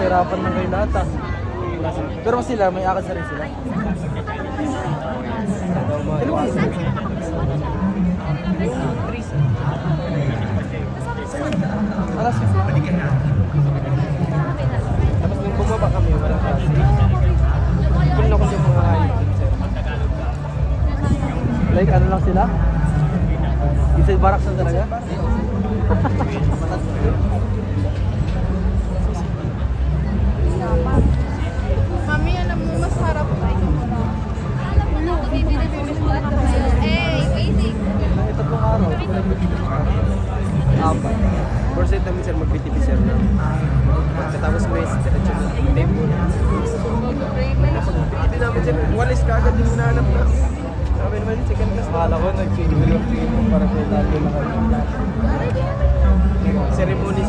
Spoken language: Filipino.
nahihirapan ng kayo lahat ah. Pero sila, may akas na rin sila. Alas 6. Tapos nung bumaba kami, walang klase. Kung na ko yung mga like ano lang sila? Isa barak na talaga? Mami, alam mo, mas harap pa ito. Waiting. May tatlong araw. Apat. First namin sir, mag-BTP sir na. Pagkatapos may diretso na tape. Pag-BTP namin sir, walis ka agad yung hinahanap na. Sabi naman, second class na. Akala ko nag-change para sa Italia na kayo. Ceremony